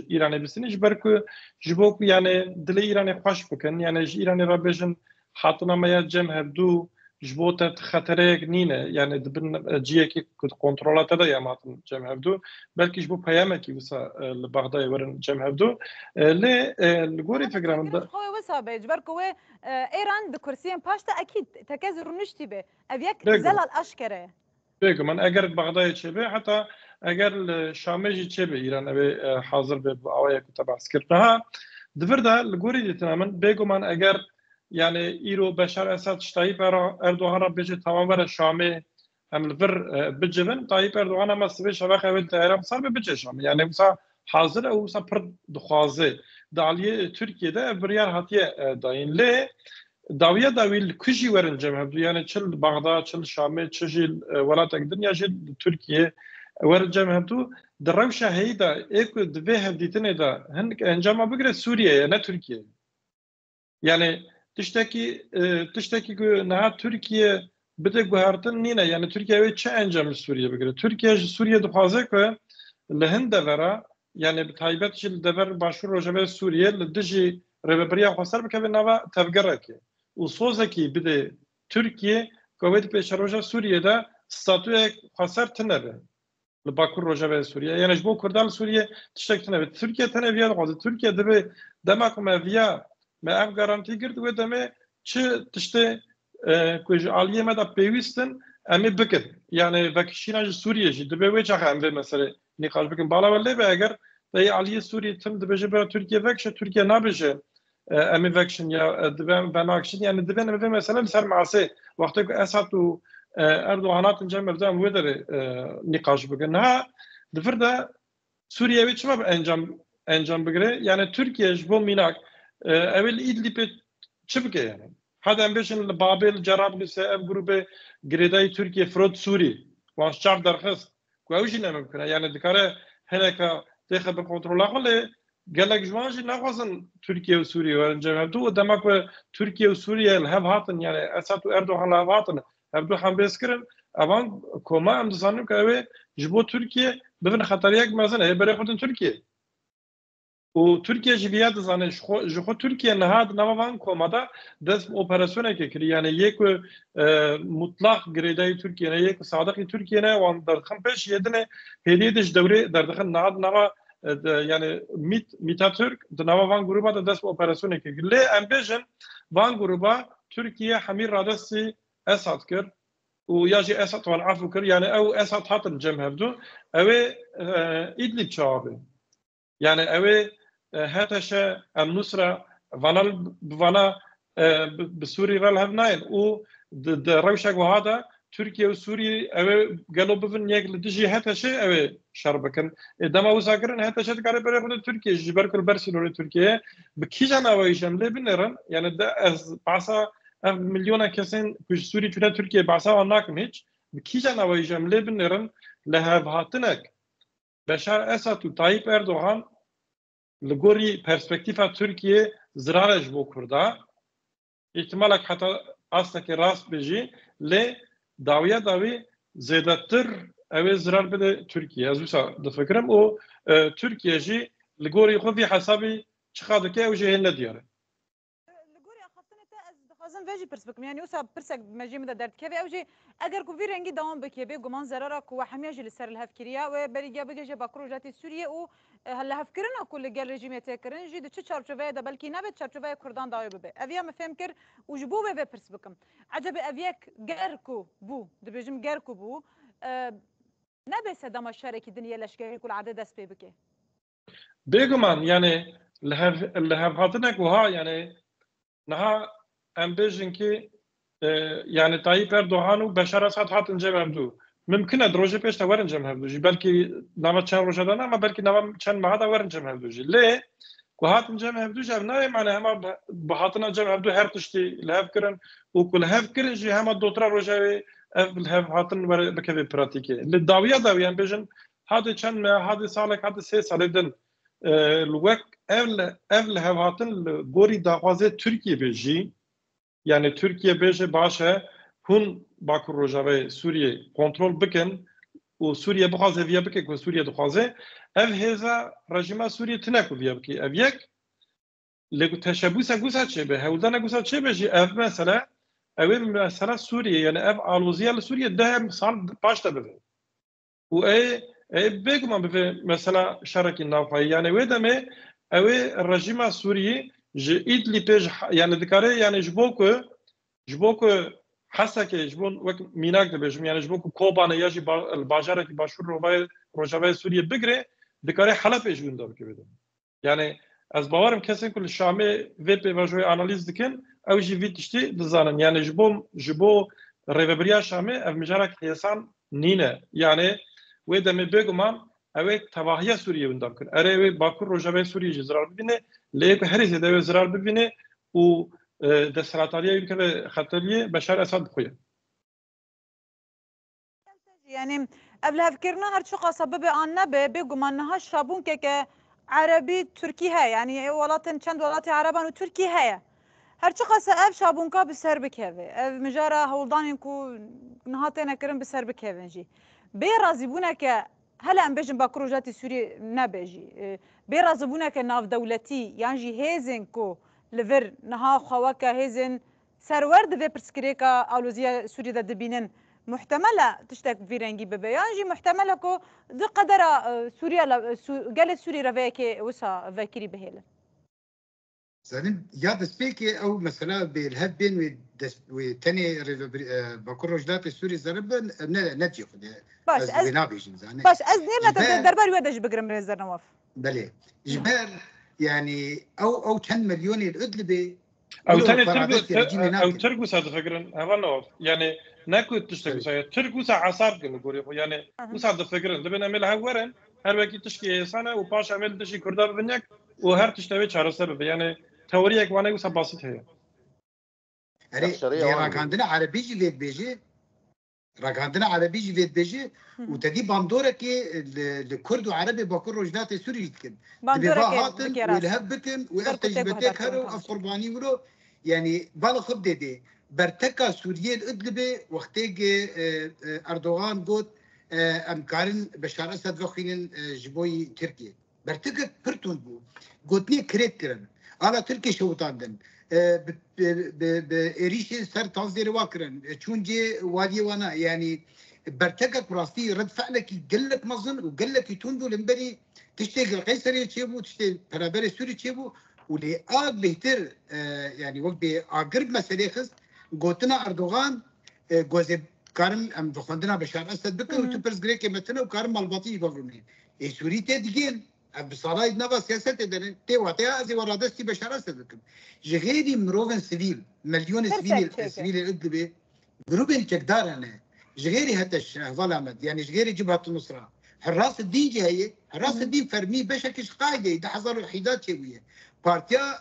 İranê bisîne ji ber ku ji bo ku yani dilê İranê xweş bikin yani ji İranê re bêjin hatina me ya cem hevdû ji bo te xetereyek nîne yani dibin ciyekî ku kontrola te de ya hatin cem hevdû belkî ji bo peyamekî wisa li Bexdayê werin cem hevdû lê li gorî fikra min de wisa ji ber ku wê Êran di kursiyên paş de ekîd tekez rûniştî bê ev yek zelal eşkere ye بگم من اگر بغداد چه به حتی اگر شامجی چه به ایران به حاضر به آوای کتابس کرده دفر ده لگوری دیتن من بگم من اگر یعنی ایرو بشار اسد شتایی پر اردوغان را بچه تمام بر شامی هم لفر بجبن طایب اردوغان هم سبه شبه خیلی تهران سر به بچه شامی یعنی مثلا حاضر او مثلا پر دخوازه دالیه ترکیه ده بریار هاتیه داین لی داویه داویل کجی ورن جمع هبدو یعنی چل بغداد چل شام چل ولاتک دنیا چل ترکیه ورن جمع هبدو در روشه هیدا ایکو دوه هدیتنه دا هنگ انجام بگیره سوریه نه ترکیه یعنی تشتکی که نه ترکیه بده گوهرتن نینه یعنی ترکیه چه انجام سوریه بگیره ترکیه سوریه دخوازه که لهند دورا یعنی به تایبت چل دور باشور روجبه سوریه لدجی رببریا خسر بکه نوا تفگره که و سوزکی بده ترکیه قوت پیش روژه سوریه ده ستاتوی خسر تنبه لباکور روژه به سوریه یعنی جبو کردال سوریه تشتک تنبه ترکیه تنبه خوزه ترکیه دبه دمک مفیا ما ام گارانتی کرد و دمه چه تشته کج عالیه مدا پیوستن امی بکد یعنی وکشینا سوریه جی دبه و چه هم مثلا نقاش بکن بالا ولی به اگر دی عالیه سوریه تم دبه جبه ترکیه وکش ترکیه نبشه امی وکشن یا دبن بناکشن یعنی دبن مثلا سر معصه وقتی که اسد و اردوغانات جمع بدم وداره نقاش بکن ها دفر ده سوریه وی چما انجام بگیره یعنی ترکیه جبو میناک اول ایدلیپ چه بگه یعنی حد ام بشن بابل جراب لسه ام گروه گریدای ترکیه فرود سوری وانش چار درخست کوشی نمیکنه یعنی دکاره هنکا تخه به کنترل خله گلک جوانجی نخواستن ترکیه و سوریه ورن جمع دو دمک و ترکیه و سوریه الهف هاتن یعنی اسد و اردوغان الهف هاتن هردو هم بیس کرن اوان کما هم دزانیم که اوه جبو ترکیه ببین خطریک مزنه برای خودن ترکیه و ترکیه جویه دزانه جخو ترکیه نهاد نوان کما دا دست اپراسیونه که کری یعنی یک مطلق گریدای ترکیه نه یک صادقی ترکیه نه وان در خم پیش یدنه هدیدش دوره در دخل نهاد نوا yani Mitatürk dınava van gruba da dest operasyonu ki le ambition van gruba Türkiye hamir radesi Esad kır u yaji Esad van afu kır yani ev Esad hatın cem hevdu eve İdlib çağabı yani eve heteşe em nusra vana بسوري رال هفناين و د روشك وهذا تركيا وسوريا او قالوا بفن ياك لدجي حتى شيء او شربكن دما وساكرن حتى شيء قال بره تركيا جبر كل برسلونه تركيا بكيجانا ويشم لبنرن يعني ده از باسا مليون كسين كش سوري تنا تركيا باسا وناكم هيك بكيجانا ويشم لبنرن لها هاتنك بشار اسد وطيب اردوغان لغوري perspektifa Türkiye zraraj bu kurda ihtimalak hatta aslaki rast beji le davi zedatır ev zrar bede Türkiye azısa da fikrim o Türkiye'ji ligori xovi hasabi çıkadık ev jehenle diyar ligori xattine te az dixazim veji perspektif yani osa persek mejim de dert kevi evji eğer ku vi rengi devam beke be guman zarara ku hamiyaji li ser الهفكريا و beriga begeje bakrojaتی سوریه او هلا هفكرنا كل جال رجيم يتكرن جي دتش چارچوبه ده بلكي نبت چارچوبه كردان داوي ببه افيا مفهمكر وجبو به برسبكم عجب افياك جاركو بو دبجم جاركو بو نبس دما شارك الدنيا لشكي كل عدد اس بيبكي بيغمان يعني لهف هاتنك وها يعني نها امبيجن كي يعني طيب اردوغان وبشار اسد هاتن جمعدو ممكن ادروجه پیش تا ورن جمع هبدوجی بلکه نام چند روزه دانه اما بلکه نام چند ماه دا ورن جمع هبدوجی لی کو هاتن جمع هبدوجی نه معنی هم به هاتن جمع هبدو هر تشتی لهف کرن و کل هف کرن جی هم دوترا روزه اف هاتن ور بکوی پراتیکه لداویا داویان بجن هاد چند ماه هاد سالک هاد 3 سال دن لوک اول هاتن گوری داوازه ترکیه بجی يعني تركيا بيجي باشا هون باكر روجاوي سوريا كنترول بكن وسوريا بخوازه فيا بكي وسوريا دخوازه اف هذا رجيم سوريا تناكو فيا بكي افيك لكو تشبوسا غوسا تشبه هولدانا غوسا تشبه جي اف مثلا او مثلا سوريا يعني اف الوزيا لسوريا ده صار باش تبه واي بيجو ما بفي مثلا شركي نافعي يعني ويدمي او الرجيم السوري جي ايد لي بيج يعني ذكري يعني جبوكو حسك جبون وك ميناك دبجم يعني جبوكو كوبانا يجي الباجره كي باشور روجاوي سوريا بقري ذكري حلب يجون دور كده يعني از باورم كسن كل الشامي في بي فاجوي اناليز دكن او جي في تشتي دزانن يعني جبو ريفبريا شامي اف مجارك حيسان نينه يعني ودا مي بيغمان او تواهيا سوريا وندكن اري باكور روجاوي سوريا جزرار ببينه ليك هريزه دو زرار ببينه و دستراتاريا يمكن خطريه بشار اسد بخويا يعني قبلها فكرنا هرشو قصبب عنا بيقوم انها شابون كك عربي تركي هاي يعني ولاتن چند ولاتي عربان وتركي هاي هرچی قصه اف شابونکا بسر بکوه اف مجاره هولدانین کو نهاتینا کرن بسر بکوه جی بی رازی بونه که هلا ام بجن با پروژاتی سوری نبجی بی رازی بونه که ناف دولتی یعنی جی هیزن کو لور نها خواکه هیزن سرورد و پرسکریکا آلوزیا سوری دا دبینن محتمله تشتك في رنجي ببي يعني محتمله كو دي قدر سوريا قالت سوريا رفاكي وسا فاكري بهيله زين ياد سبيكي او مثلا بالهب بين وتاني بكون رجلات السوري زرب نتجي باش از باش از نيرنا دربار ودج بقرم ريزر نواف بلي جبال يعني او 10 مليون الادلبي او تاني او تركوس هذا فكرن هذا نواف يعني ناكو تشتكي ساي تركوس عصاب كن غوري يعني وس هذا فكرن دبنا مل هورن هر وقت تشكي سنه وباش عمل تشي كردا بنيك وهر تشتوي چهار سبب يعني توريك وانا وس بسيط هي راك عندنا عربي جيت بيجي راك عندنا عربي جيت بيجي وتدي باندورا كي الكرد وعربي بكون رجلات سوري كن باندورا هاتن والهبكن واستجبتك هرو افقرباني ولو يعني بالا خب دي برتكا سوريا الادلبي وقتيج اردوغان قلت امكارن بشار اسد وخين جبوي تركيا برتكا برتون بو قلتني كريت كرن على تركي شوطاندن بإريشي سر تنظير واكرن تشونجي والي وانا يعني برتكك براستي رد فعلك يقلك مظن وقلك يتوندو لمبري تشتغل قيصري تشيبو تشتغل برابر سوري تشيبو واللي بهتر يعني وقت بأقرب مسألة خص قوتنا أردوغان جوزيب كارم ام بخوندنا بشار اسد بكر وتبرز جريك مثلا وكارم مالباطي يقولوني سوري تدقين بصراحه نبا سياسه تي واتيا ازي ورادستي بشار اسد بكر جغيري مروفن سيفيل مليون سيفيل الادلبي جروبين تقدر انا جغيري هتش ظلمت يعني جغيري جبهه النصره حراس الدين جاي حراس الدين فرمي بشكل قاعده ده حضر الحيدات شويه بارتيا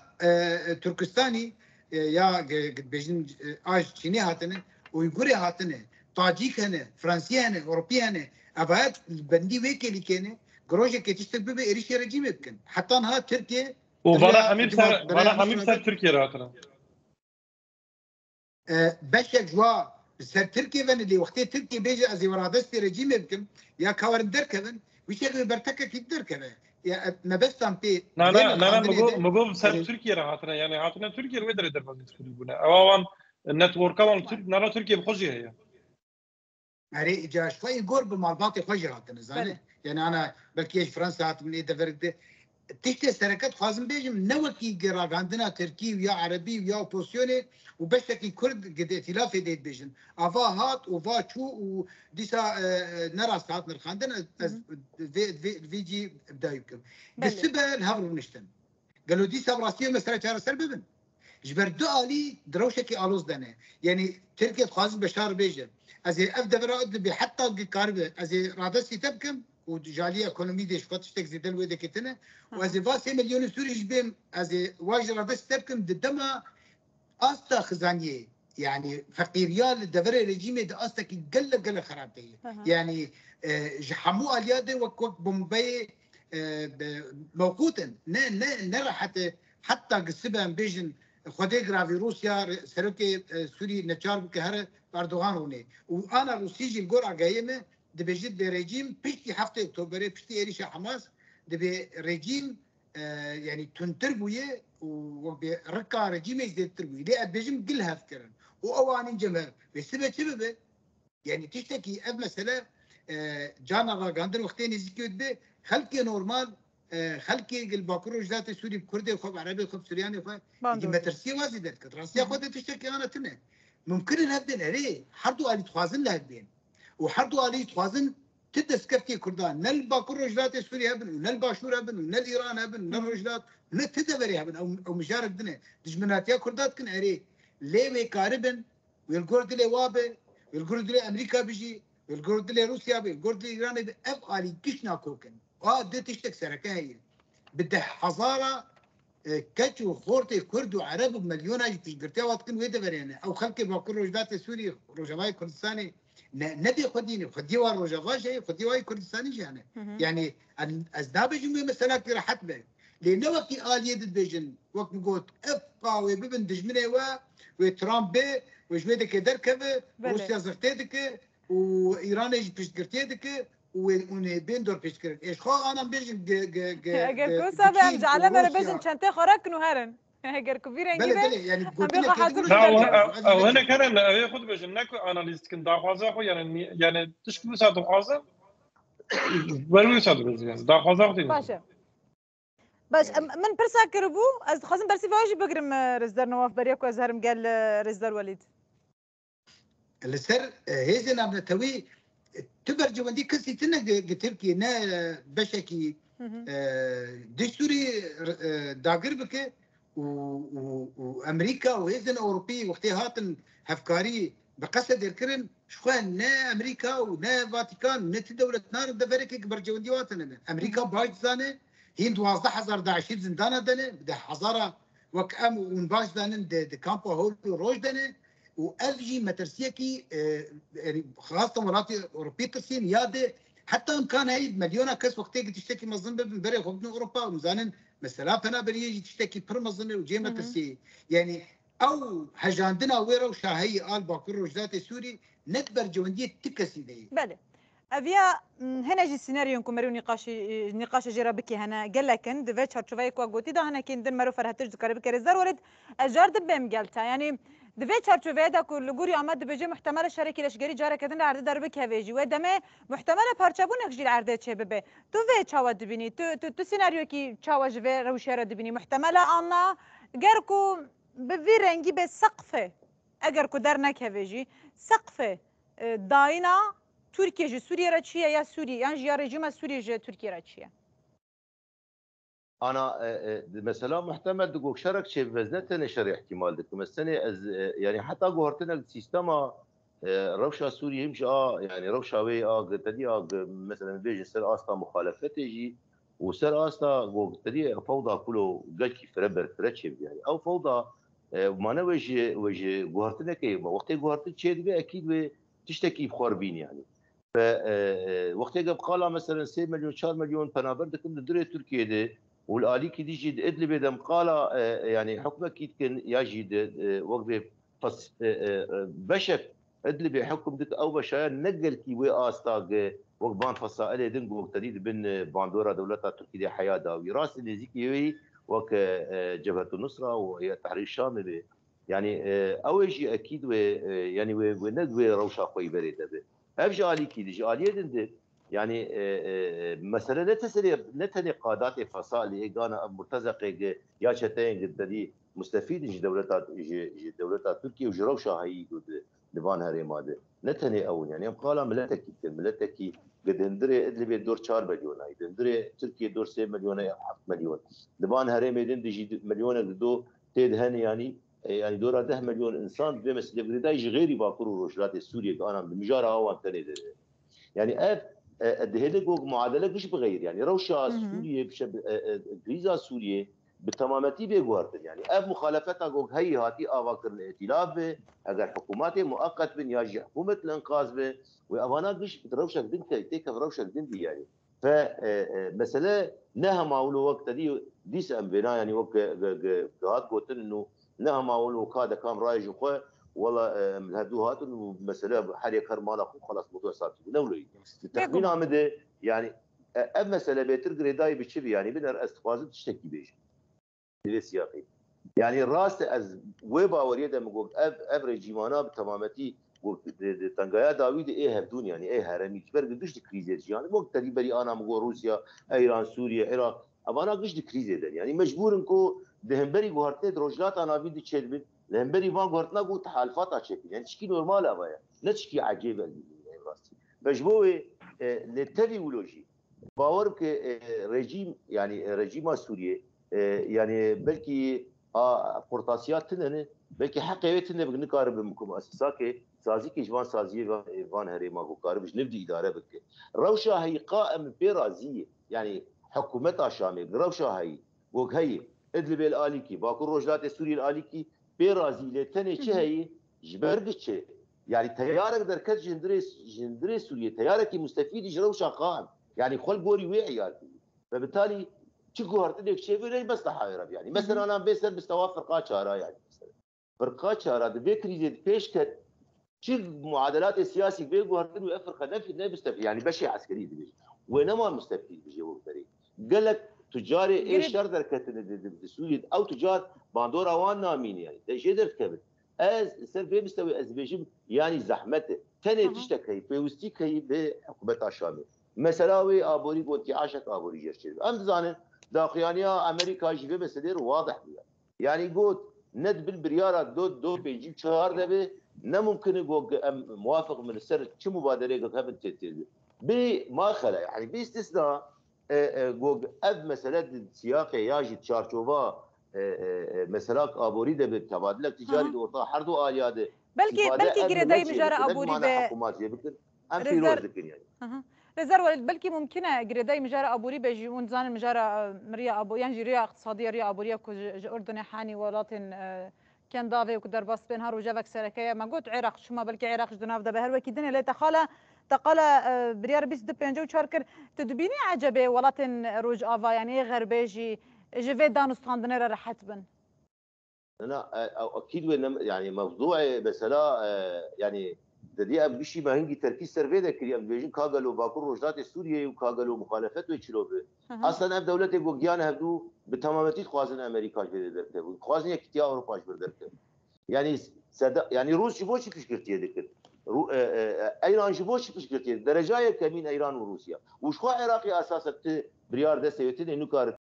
تركستاني يا قد بيجن اج تشيني هاتنه ويغوري هاتنه طاجيك هنا فرنسي هنا اوروبي هنا ابعاد البندي ويكي اللي كان جروجه كي تشتغل بإيريشي رجيم يمكن حتى انها تركيا وبرا حميد سر تركيا راتنا باشا جوا سر تركيا فن اللي وقت تركيا بيجي ازي ورادستي رجيم يمكن يا كوارن دركبن ويشغل برتكه في الدركبه يا ما بس تام بي لا مقول سر تركيا راتنا يعني هاتنا تركيا ويدر دربنا بنا اوان النتورك كمان نرى تركيا بخجي هي هري جا شوي قرب مالباطي خجرات نزاني يعني انا بلكي فرنسا هات من ايده فرد تشتي سركات خازم بيجم نوكي قراق عندنا تركي ويا عربي ويا اوبوزيوني وبشكي كرد قد ائتلاف ديت بيجن افا هات وفا تشو وديسا نرى ساعات نرخاندنا فيجي بدا يمكن بالسبب الهبر نشتم قالوا ديسا براسيه مساله شهر سرببن جبردو علي دروشكي الوز دنا يعني تركيا خازم بشار بيجن ازي افدبر ادلبي حتى الكاربه ازي رادسي تبكم وجاليه ايكونومي دي شفتش تك زيدل ويدك كتنا وازي فاسي مليون سوري جبم ازي واج رادسي تبكم ددما استا خزانيه يعني فقيريال الدبر رجيم ده استا كي قل خرابتي يعني جحمو الياد وكوك بومبي موقوتا نرى حتى قصبها بيجن خودی گراوی روسیا سرک سوری نچار بکهر اردوغان هونه و آنا روسی جیم گور آگاهیمه دبیجید به رژیم پشتی هفته اکتبر پشتی ایریش حماس دبی رژیم يعني تنتربويه وركا رجيم يزيد تربويه ليه بيجم قلها فكرا واواني جمهر بسبب يعني تشتكي اب مثلا جانا راغاندر وقتين يزكيود به خلقي نورمال خلقي الباكروج ذات سوري بكردي وخب عربي وخب سورياني وخب يجي مترسيه وازيدت كترسيه خدت تشتكي انا تنه ممكن الهدن عليه حردو علي تخازن لهدين وحردو علي تخازن تدسكفتي كردان نل باكر رجلات سوريا هبن ونل باشور هبن ونل ايران هبن ونل رجلات ونل تدبري هبن او مجارك دنيا دجمناتيا كردات كن اري ليه كاربن والجورد لي وابه والجورد لي امريكا بيجي والجورد لي روسيا والجورد لي ايران اف علي كشنا كوكن دي تشتك سركه هي بده حضاره كتشو خورتي كرد وعرب بمليون في قرتها واتكن ويدا برينا او خلقي باكر رجلات سوري رجلاي كردستاني نبي خديني خدي وار رجاء شيء خدي واي كردستاني جانا يعني الأزناب جميع مثلا كي راحت به لأنه وقت آلية البيجن وقت نقول أبقى وببن دجمنة وترامب به وجميدة كدر كبه روسيا زرتيدك وإيران يجي بيشكرتيدك ونبين دور بيشكر إيش خا أنا بيجن أجر كوسا بهم جعله مرة بيجن شنطة خرق نهارن أجر كبير إنجيل يعني قلت لك أو هنا كان ياخد بيجن ناكو أناليست كن داخوازا خو يعني تشكل ساعة داخوازا برمي ساعة بس يعني داخوازا خو باشه باش من برسا كربو از خازم برسي فاجي بقرم رزدار نواف بريكو ازهرم قال رزدار وليد السر هيزن عم توي تبرج ودي كسي تنا تركي نا بشكي دستوري داغر بك وامريكا وهيزن اوروبي وقتها هفكاري بقصد الكرن شوان نا امريكا ونا فاتيكان نت دوله نار دفرك برجوندي واتنا امريكا باج زانه هند 12000 داعشين زندانه دنه بده حزاره وكام ونباش دانن د كامبو هول روج دنه وافجي مترسيكي يعني خاصه مراتي اوروبيه ترسين ياده حتى ان كان هي مليونه كاس وقتها تشتكي مظن ببري خبن اوروبا ومزانن مثلا فانا بريجي تشتكي بر مظن وجيمه ترسي يعني او هجاندنا ويرو شاهي قال باكر رجلات سوري نتبر جونديه تكسي دي بله ابيا هنا جي سيناريو كمريو نقاش جرا بكي هنا قال لك اند فيتشر تشوفي كو غوتي ده هنا كين دن مرو فرهتج ذكر بك رزار ولد اجارد بهم قالتا يعني دفيتشر تشوفي ده كل غوري عمد بيجي محتمل الشركه لشجري جاره كدن عرض دربك هفيجي ودمه محتمل پارچبون اخجيل عرض چه ببه تو في چاوا دبيني تو سيناريو كي چاوا جوي روشره دبيني محتمل انا غيركو بفي رنگي بسقفه اگر كو در نك هفيجي سقفه داينا تركيا جي سوريا را چیه یا سوريا يعني جي رژیم سوريا جي تركيا را چیه انا مثلا محتمل دقوق شرك شي بزنته نشر احتمال دك مثلا يعني حتى قهرتنا السيستم روشا سوريا يمشي يعني روشا وي قتدي مثلا بيجي سر استا مخالفته يجي وسر استا قتدي فوضى كله قالكي فربر فرتشي يعني او فوضى ما وجه قهرتنا كي وقت قهرت شي اكيد تشتكي بخربين يعني ف وقت قبل قال مثلا 3 مليون 4 مليون فنابر دكم دري تركيا دي والالي كي يجي ادلب دم قال يعني حكمه كي كان يجي وقت فص بشك ادلب حكم دك او بشا نقل كي وي استاغ وقبان فصائل دنج وقت تديد بين باندورا دولتها تركيا حياه داوي راس اللي زيكي وك جبهه النصره وهي تحرير الشام يعني اول شيء اكيد يعني وندوي روشا خوي بريده افجي الي كي دي اليه دند يعني مثلا نتني قادات فصائل انا مرتزق يا شتين قددي مستفيد دولتها تركيا وجروشا هي دبان هري ماده نتني او يعني قال ملتك قد هندري ادلي دور 4 مليون هاي هندري تركيا دور 6 مليون 7 مليون دبان هري ميدن دي مليون دو تدهن يعني دورة 10 مليون انسان بمثل بريدايج غير باكرو رجلات سوريا انا بمجاره هو تاني يعني الدهلك معادله مش بغير يعني روشا سوريا غيزا سوريا بالتمامتي بيغورت يعني مخالفتها جوج هي هاتي افاكر الائتلاف اگر حكومات مؤقت بن ياجي حكومه الانقاذ به وانا مش روشا بنت تيك روشا بنت يعني فمساله نها معولو وقت دي سام بنا يعني وقت قوتن انه نهم اول وكاد كام رايج خو والله من هدوهات مساله حريق كرمان اخو خلاص موضوع صار نولي التخمين عمده يعني مساله بيتر جريداي بتشبي يعني بنر استفاضه تشتكي بيش في سياقي يعني راس از ويبا وريده مقول افريج مانا بتمامتي تنقايا داوود ايه هبدون يعني ايه هرمي تبرق قش كريزه يعني وقت تقريبا انا مقول روسيا ايران سوريا العراق ابانا قش كريزه يعني مجبور انكو دهمبري غورتي دروجلات انا فيدي تشيل لهمبري ما غورتنا قو تحالفات اشكي يعني تشكي نورمال ابايا لا تشكي عجيب راسي مجبور للتليولوجي باورك رجيم يعني رجيم سوريا يعني بلكي بورتاسيات تنن بلكي حقيقتنا بنقارب بكم اساسا سازي كي جوان سازي فان هري ما قارب نبدي اداره بك روشه هي قائم برازيه يعني حكومه شامل روشه هي وهي ادلب الاليكي باكو روجلات سوريا الاليكي برازي لتني هي جبرقتش يعني تيارك دركت جندري سوريا تيارك مستفيد روشه قائم يعني خل بوري وعيال فبالتالي تشكو هرتدك شيء ليش مصلحه يعني مثلا انا بيسر بستوى فرقات شهرا يعني فرقات شهرا دبي كريزه بيشكت شو معادلات السياسي بيقوا هرتدوا افرقه نفس يعني بشي عسكري دبي وينما مستفيد بيجي وقتري قال لك تجاري ايش شر دركت السويد او تجار باندورا وان نامين يعني ده شيء دركبت از سر في مستوي ازبيجم يعني زحمته تاني تشتكي بيوستيك هي بحكومه الشامل مسلاوي ابوري قلتي عاشت ابوري جرشي ام زانن داخليانيا امريكا جيبه مسدير واضح يعني قلت ند بالبرياره دو بيجي شهر ده نه ممكن يقول موافق من السر شو مبادره يقول هبن تتي ما خلا يعني باستثناء قول اب مساله سياق ياجي تشارشوفا مسلاك ابوري ده بالتبادل التجاري دوطا حردو الياده بلكي قريداي مجاره ابوري به حكومات يمكن ام في روز ذكر يعني رزار ولد بلكي ممكنه قريداي مجاره ابوري بيجي ونزان مجاره مريا ابو يعني ريا اقتصاديه ريا ابوريه اردن حاني ولاتن كان دافي وكدر باس بين هار وجافك سركيه ما قلت عراق شو ما بلكي عراق جدنا بدا بهر وكي دنيا لي تقالا بريار بيس دو بينجو شاركر تدبيني عجبه ولاتن روج افا يعني غربيجي جيفي دانو ستاندنر راحت بن انا اكيد يعني موضوع مثلا يعني دي بشي ما هنجي تركيز سيرفي ده كريم بيجين كاغلو باكور روجات سوريا وكاغلو مخالفت ويشلوبه اصلا اب دولت وقيان هبدو بتمامتي خوازن امريكا جديد خوازن يكتيا اوروبا جبردرته يعني يعني روس شبوش فكرتي ذكر ايران شبوش فكرتي درجه كمين ايران وروسيا وشو عراقي اساسا بريار ده سيتين انه